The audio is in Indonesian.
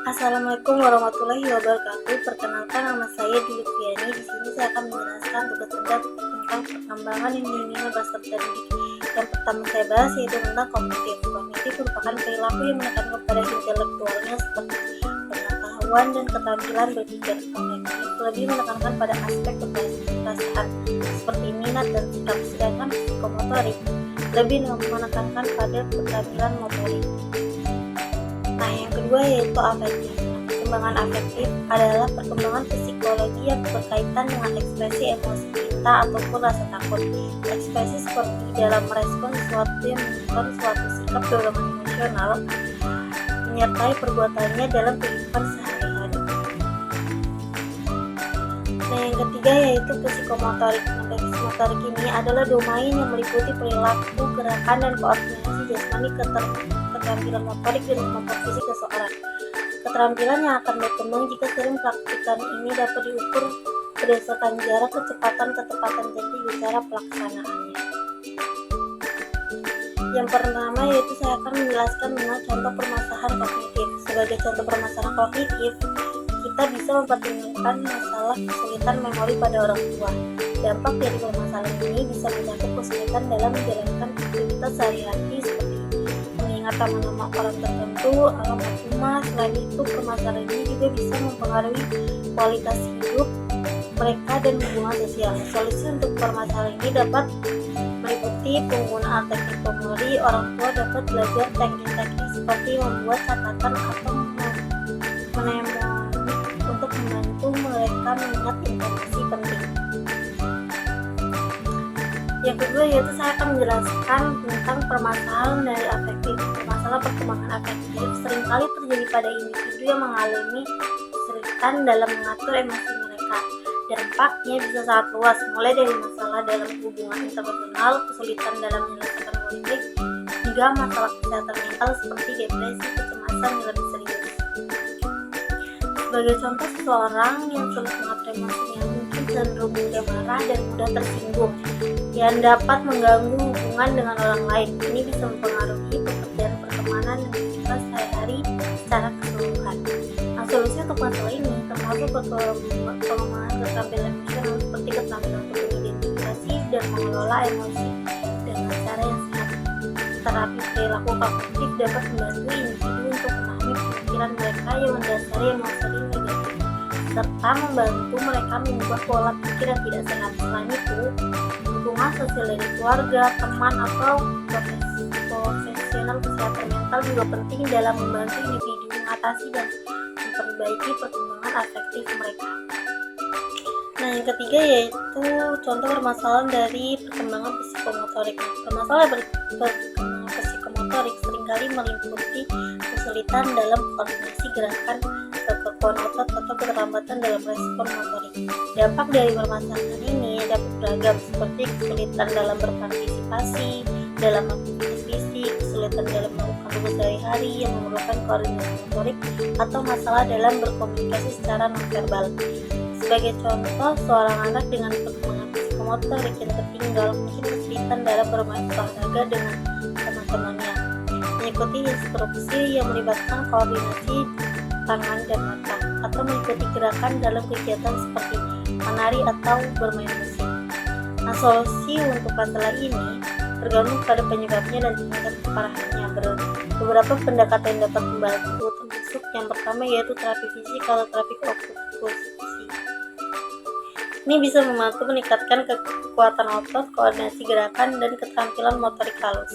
Assalamualaikum warahmatullahi wabarakatuh. Perkenalkan, nama saya Dilutfiani. Di sini saya akan menjelaskan tugas tentang perkembangan yang dimiliki peserta didik. Yang pertama saya bahas yaitu tentang kognitif. Kognitif merupakan perilaku yang menekankan pada intelektualnya seperti pengetahuan dan keterampilan berpikir. Kognitif lebih menekankan pada aspek perasaan seperti minat dan sikap, sedangkan psikomotorik lebih menekankan pada keterampilan motorik. Nah, yang kedua yaitu afektif. Perkembangan afektif adalah perkembangan psikologi yang berkaitan dengan ekspresi emosi kita ataupun rasa takut. Ekspresi seperti dalam merespon sesuatu yang menunjukkan suatu sikap dorongan emosional menyertai perbuatannya dalam kehidupan sehari-hari. Nah, yang ketiga yaitu psikomotorik. Psikomotorik ini adalah domain yang meliputi perilaku, gerakan, dan koordinasi jasmani, keterampilan motorik, dan kemampuan fisik seseorang. Keterampilan yang akan berkembang jika sering praktikan ini dapat diukur berdasarkan jarak, kecepatan, ketepatan janji bicara pelaksanaannya. Yang pertama yaitu saya akan menjelaskan tentang contoh permasalahan kognitif. Sebagai contoh permasalahan kognitif, kita bisa mempertimbangkan masalah kesulitan memori pada orang tua. Dampak dari permasalahan ini bisa mencakup kesulitan dalam menjalankan aktivitas sehari-hari seperti mengingat nama-nama orang tertentu, alamat rumah. Selain itu, permasalahan ini juga bisa mempengaruhi kualitas hidup mereka dan hubungan sosial. Solusi untuk permasalahan ini dapat meliputi penggunaan teknik memori. Orang tua dapat belajar teknik-teknik seperti membuat catatan atau mnemonik untuk membantu mereka mengingat informasi penting. Yang kedua yaitu saya akan menjelaskan tentang permasalahan dari afektif. Permasalahan perkembangan afektif seringkali terjadi pada individu yang mengalami kesulitan dalam mengatur emosi mereka. Dampaknya bisa sangat luas, mulai dari masalah dalam hubungan interpersonal, kesulitan dalam menyelesaikan konflik, hingga masalah kesehatan mental seperti depresi, kecemasan yang lebih serius. Sebagai contoh, seseorang yang sulit mengatur emosinya mungkin cenderung mudah marah dan mudah tersinggung, yang dapat mengganggu hubungan dengan orang lain. Ini bisa mempengaruhi pekerjaan, pertemanan, dan aktivitas sehari-hari secara keseluruhan. Nah, solusi untuk masalah ini termasuk pengembangan keterampilan emosional seperti keterampilan untuk mengidentifikasi dan mengelola emosi dengan cara yang sehat. Terapi perilaku kognitif dapat membantu individu untuk memahami pemikiran mereka yang mendasari emosi negatif, serta membantu mereka mengubah pola pikir yang tidak sehat. Selain itu, dukungan sosial dari keluarga, teman, atau profesional kesehatan mental juga penting dalam membantu individu mengatasi dan memperbaiki perkembangan afektif mereka. Nah, yang ketiga yaitu contoh permasalahan dari perkembangan psikomotorik. Permasalahan perkembangan psikomotorik seringkali meliputi kesulitan dalam koordinasi gerakan, kekakuan otot, atau keterlambatan dalam respon motorik. Dampak dari permasalahan ini dapat beragam, seperti kesulitan dalam berpartisipasi dalam aktivitas fisik, kesulitan dalam melakukan tugas sehari-hari yang memerlukan koordinasi motorik, atau masalah dalam berkomunikasi secara nonverbal. Sebagai contoh, seorang anak dengan perkembangan psikomotorik yang tertinggal mungkin kesulitan dalam bermain olahraga dengan teman-temannya, mengikuti instruksi yang melibatkan koordinasi tangan dan mata, atau mengikuti gerakan dalam kegiatan seperti menari atau bermain musik. Nah, solusi untuk masalah ini tergantung pada penyebabnya dan tingkat keparahannya. Beberapa pendekatan yang dapat membantu termasuk yang pertama yaitu terapi fisik atau terapi okupusi. Ini bisa membantu meningkatkan kekuatan otot, koordinasi gerakan, dan keterampilan motorik halus.